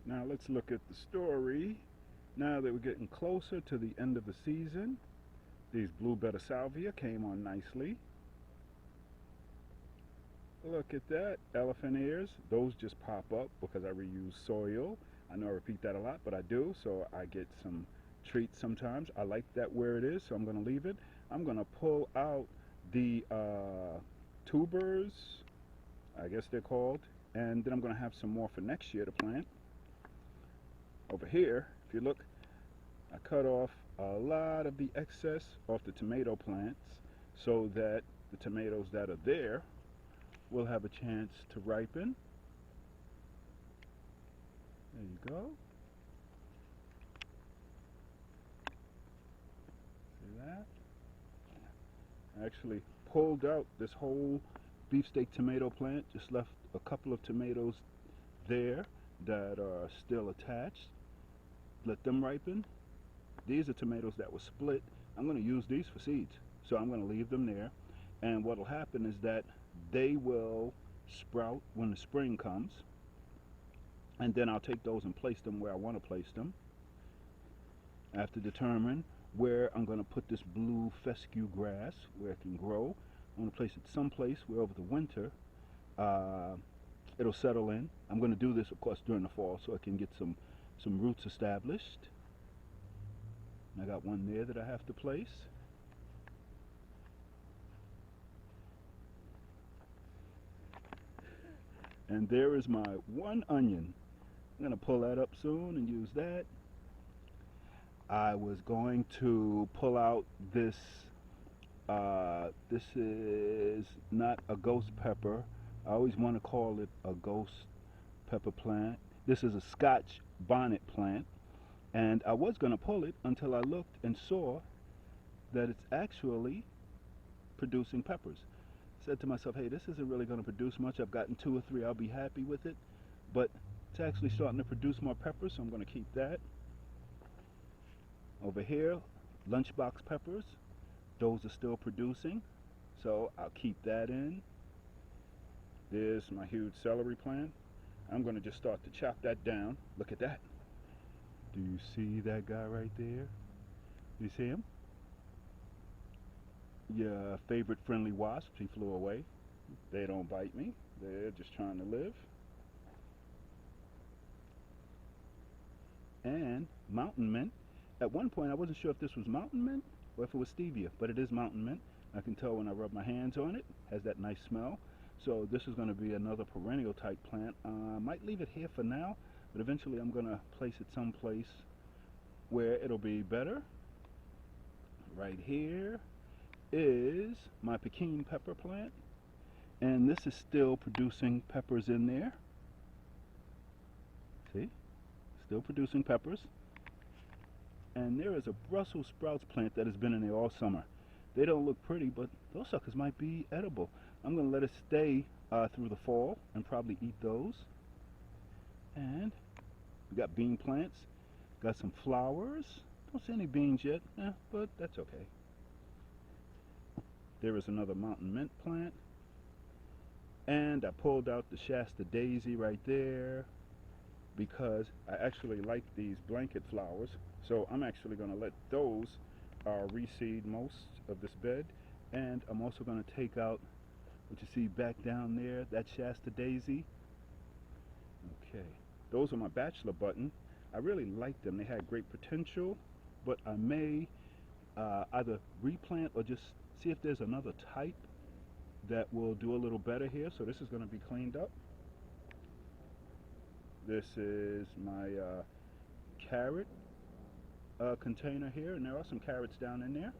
Now let's look at the story. Now that we're getting closer to the end of the season, these blue betta salvia came on nicely. Look at that. Elephant ears. Those just pop up because I reuse soil. I know I repeat that a lot, but I do, so I get some treats sometimes. I like that where it is, so I'm going to leave it. I'm going to pull out the tubers, I guess they're called, and then I'm going to have some more for next year to plant. Over here, if you look, I cut off a lot of the excess off the tomato plants so that the tomatoes that are there will have a chance to ripen. There you go. See that? I actually pulled out this whole beefsteak tomato plant, just left a couple of tomatoes there that are still attached. Let them ripen. These are tomatoes that were split. I'm going to use these for seeds, so I'm going to leave them there. And what will happen is that they will sprout when the spring comes, and then I'll take those and place them where I want to place them. I have to determine where I'm going to put this blue fescue grass, where it can grow. I'm going to place it someplace where over the winter it'll settle in. I'm going to do this, of course, during the fall so I can get some roots established. I got one there that I have to place. And there is my one onion. I'm going to pull that up soon and use that. I was going to pull out this, this is not a ghost pepper. I always want to call it a ghost pepper plant. This is a Scotch bonnet plant. And I was going to pull it until I looked and saw that it's actually producing peppers. I said to myself, hey, this isn't really going to produce much. I've gotten 2 or 3. I'll be happy with it. But it's actually starting to produce more peppers, so I'm going to keep that. Over here, lunchbox peppers. Those are still producing, so I'll keep that in. There's my huge celery plant. I'm going to just start to chop that down. Look at that. Do you see that guy right there? You see him? Your favorite friendly wasp, he flew away. They don't bite me. They're just trying to live. And mountain mint. At one point I wasn't sure if this was mountain mint or if it was stevia, but it is mountain mint. I can tell when I rub my hands on it. It has that nice smell. So this is going to be another perennial type plant. I might leave it here for now, but eventually I'm going to place it someplace where it'll be better. Right here is my Pekin pepper plant, and this is still producing peppers in there. See? Still producing peppers. And there is a Brussels sprouts plant that has been in there all summer. They don't look pretty, but those suckers might be edible. I'm going to let it stay through the fall and probably eat those. And we got bean plants. Got some flowers. Don't see any beans yet, but that's okay. There is another mountain mint plant. And I pulled out the Shasta daisy right there because I actually like these blanket flowers. So I'm actually going to let those reseed most of this bed. And I'm also going to take out what you see back down there, that Shasta daisy. Okay, those are my bachelor button. I really like them. They had great potential, but I may either replant or just see if there's another type that will do a little better here. So this is going to be cleaned up. This is my carrot container here, and there are some carrots down in there.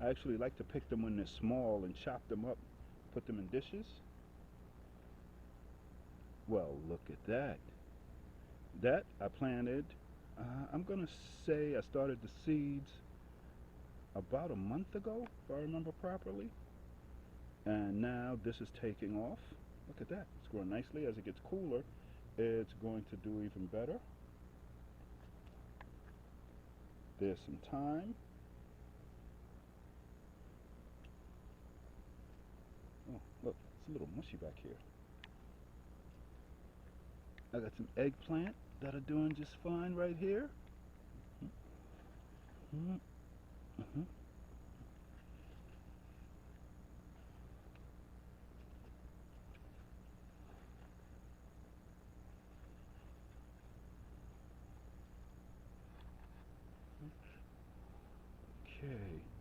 I actually like to pick them when they're small and chop them up, put them in dishes. Well, look at that. That I planted, I'm going to say I started the seeds about a month ago, if I remember properly. And now this is taking off. Look at that. It's growing nicely. As it gets cooler, it's going to do even better. There's some thyme. Oh, look, it's a little mushy back here. I got some eggplant that are doing just fine right here. Mm-hmm. Mm-hmm. Okay,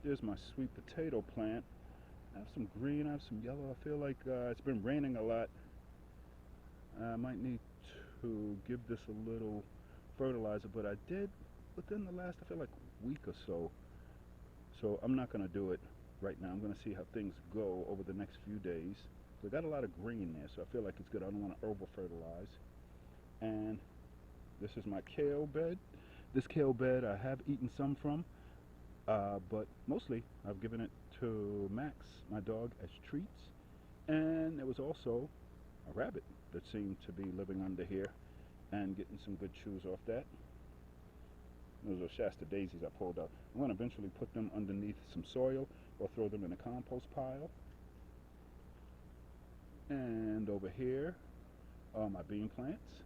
there's my sweet potato plant. I have some green, I have some yellow. I feel like it's been raining a lot. I might need to give this a little fertilizer, but I did within the last, I feel like, week or so. So I'm not going to do it right now. I'm going to see how things go over the next few days. We got a lot of green there, so I feel like it's good. I don't want to over fertilize. And this is my kale bed. This kale bed I have eaten some from, but mostly I've given it to Max, my dog, as treats. And there was also a rabbit that seemed to be living under here and getting some good chews off that. Those are Shasta daisies I pulled out. I'm going to eventually put them underneath some soil or throw them in a compost pile. And over here are my bean plants.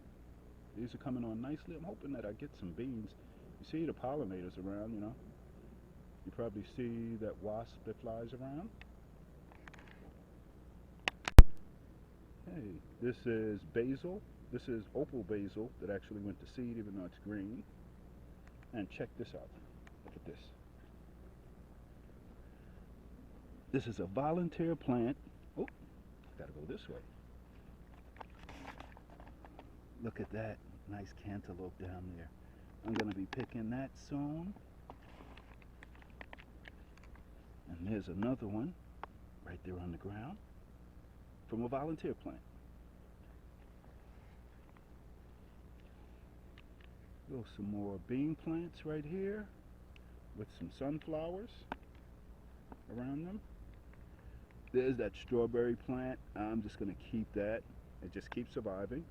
These are coming on nicely. I'm hoping that I get some beans. You see the pollinators around, you know. You probably see that wasp that flies around. Hey, this is basil. This is opal basil that actually went to seed even though it's green. And check this out. Look at this. This is a volunteer plant. Oh, gotta go this way. Look at that nice cantaloupe down there. I'm gonna be picking that soon. And there's another one right there on the ground from a volunteer plant. There's some more bean plants right here with some sunflowers around them. There's that strawberry plant. I'm just going to keep that. It just keeps surviving.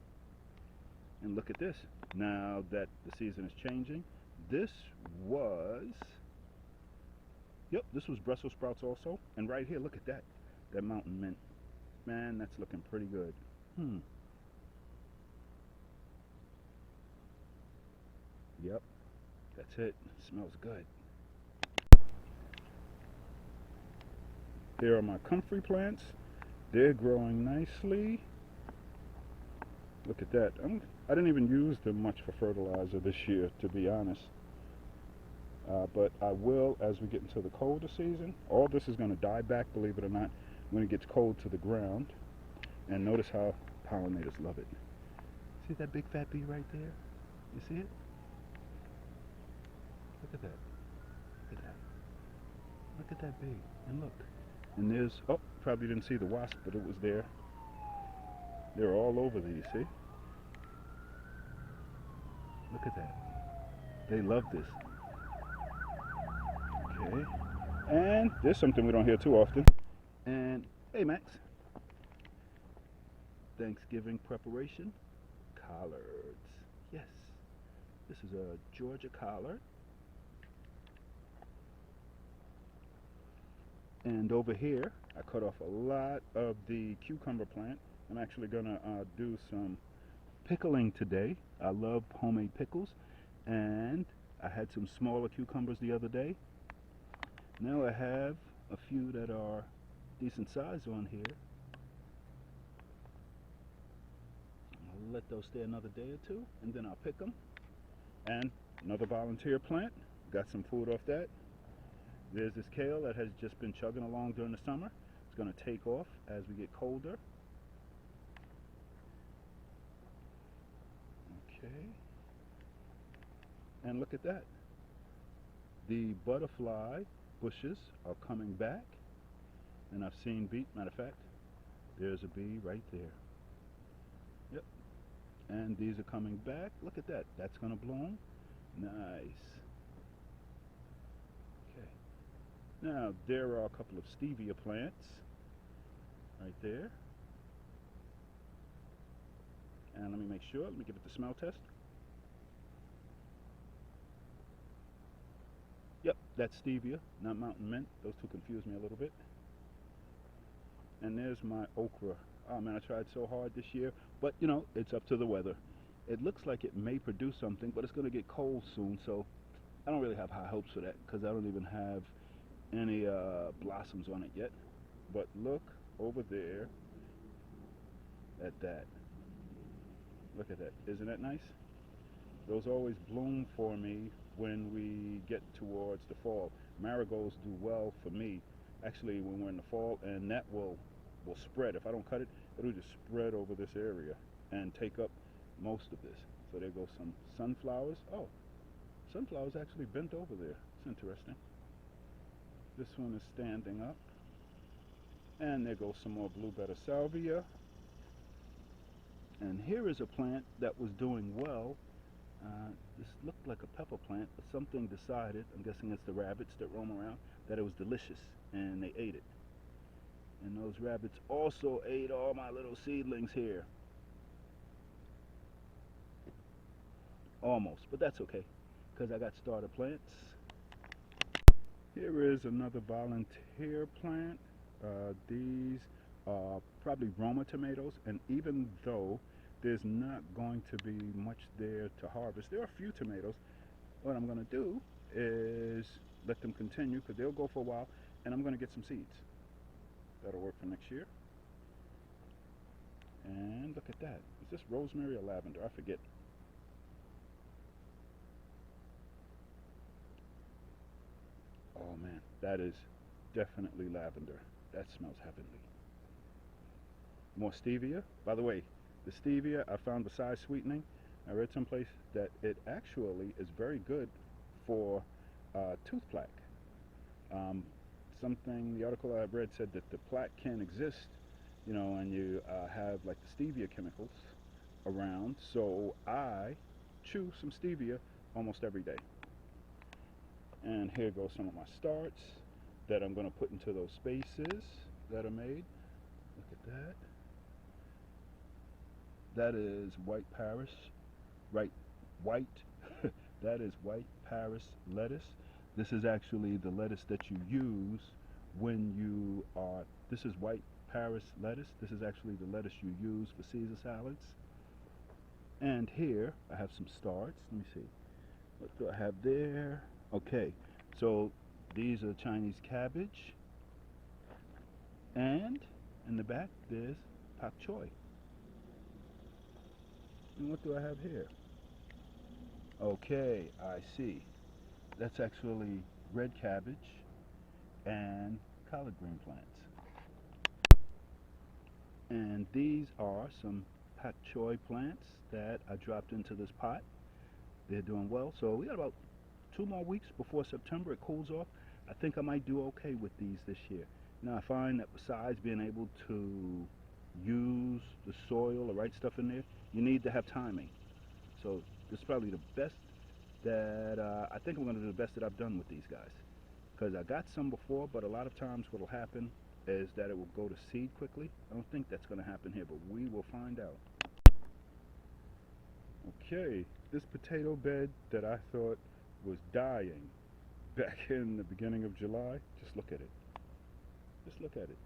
And look at this. Now that the season is changing, this was, yep, this was Brussels sprouts also. And right here, look at that. That mountain mint. Man, that's looking pretty good. Yep, that's it. Smells good. Here are my comfrey plants. They're growing nicely. Look at that. I didn't even use them much for fertilizer this year, to be honest. But I will as we get into the colder season. All this is going to die back, believe it or not, when it gets cold to the ground. And notice how pollinators love it. See that big fat bee right there? You see it? Look at that. Look at that. Look at that bee. And look. And there's, oh, probably didn't see the wasp, but it was there. They're all over these, see? Look at that. They love this. Okay. And there's something we don't hear too often. And, hey Max. Thanksgiving preparation. Collards. Yes. This is a Georgia collard. And over here, I cut off a lot of the cucumber plant. I'm actually going to do some pickling today. I love homemade pickles. And I had some smaller cucumbers the other day. Now I have a few that are decent size on here. I'll let those stay another day or two, and then I'll pick them. And another volunteer plant. Got some food off that. There's this kale that has just been chugging along during the summer. It's going to take off as we get colder. Okay. And look at that. The butterfly bushes are coming back. And I've seen bees. Matter of fact, there's a bee right there. Yep. And these are coming back. Look at that. That's going to bloom. Nice. Now, there are a couple of stevia plants right there. And let me make sure, let me give it the smell test. Yep, that's stevia, not mountain mint. Those two confuse me a little bit. And there's my okra. Oh man, I tried so hard this year, but you know, it's up to the weather. It looks like it may produce something, but it's going to get cold soon, so I don't really have high hopes for that because I don't even have any blossoms on it yet. But look over there at that. Look at that. Isn't that nice? Those always bloom for me when we get towards the fall. Marigolds do well for me actually when we're in the fall, and that will spread. If I don't cut it, it'll just spread over this area and take up most of this. So there goes some sunflowers. Oh, sunflowers actually bent over there. It's interesting. This one is standing up. And there goes some more blue betta salvia. And here is a plant that was doing well. This looked like a pepper plant, but something decided, I'm guessing it's the rabbits that roam around, that it was delicious, and they ate it. And those rabbits also ate all my little seedlings here. Almost, but that's okay, because I got starter plants. Here is another volunteer plant. These are probably Roma tomatoes, and even though there's not going to be much there to harvest, there are a few tomatoes. What I'm going to do is let them continue because they'll go for a while, and I'm going to get some seeds. That'll work for next year. And look at that. Is this rosemary or lavender? I forget. Oh man, that is definitely lavender. That smells heavenly. More stevia. By the way, the stevia I found besides sweetening, I read someplace that it actually is very good for tooth plaque. Something, the article I read said that the plaque can exist, you know, and you have like the stevia chemicals around. So I chew some stevia almost every day. And here goes some of my starts that I'm going to put into those spaces that are made. Look at that. That is white Paris, right? White. That is white Paris lettuce. This is actually the lettuce that you use when you are. This is white Paris lettuce. This is actually the lettuce you use for Caesar salads. And here I have some starts. Let me see. What do I have there? Okay, so these are Chinese cabbage, and in the back there's pak choy. And what do I have here? Okay, I see. That's actually red cabbage and collard green plants. And these are some pak choy plants that I dropped into this pot. They're doing well. So we got about 2 more weeks before September it cools off. I think I might do okay with these this year. Now I find that besides being able to use the soil, the right stuff in there, you need to have timing. So this is probably the best that I think I'm going to do the best that I've done with these guys. Because I got some before, but a lot of times what will happen is that it will go to seed quickly. I don't think that's going to happen here, but we will find out. Okay, this potato bed that I thought was dying back in the beginning of July, just look at it. Just look at it.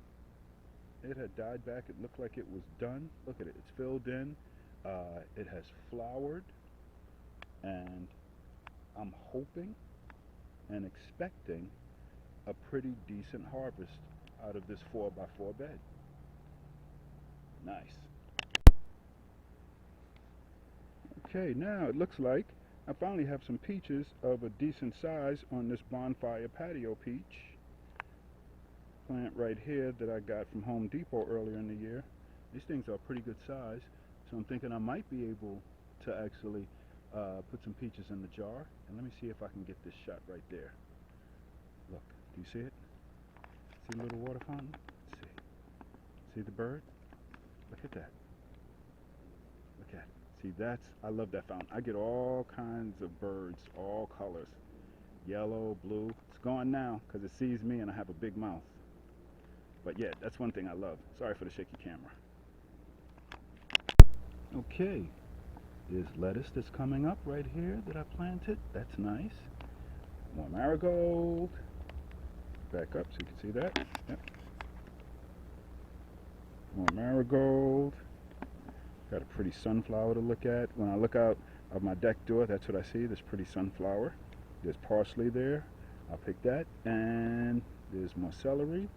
It had died back. It looked like it was done. Look at it. It's filled in. It has flowered, and I'm hoping and expecting a pretty decent harvest out of this 4x4 bed. Nice. Okay, now it looks like I finally have some peaches of a decent size on this bonfire patio peach plant right here that I got from Home Depot earlier in the year. These things are pretty good size, so I'm thinking I might be able to actually put some peaches in the jar. And let me see if I can get this shot right there. Look, do you see it? See the little water fountain? Let's see. See the bird? Look at that. Look at it. See, I love that fountain. I get all kinds of birds, all colors. Yellow, blue. It's gone now because it sees me and I have a big mouth. But yeah, that's one thing I love. Sorry for the shaky camera. Okay, there's lettuce that's coming up right here that I planted. That's nice. More marigold. Back up so you can see that. Yep. More marigold. Got a pretty sunflower to look at. When I look out of my deck door, that's what I see, this pretty sunflower. There's parsley there. I'll pick that. And there's more celery.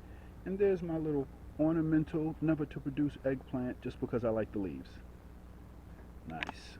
And there's my little ornamental, never to produce eggplant just because I like the leaves. Nice.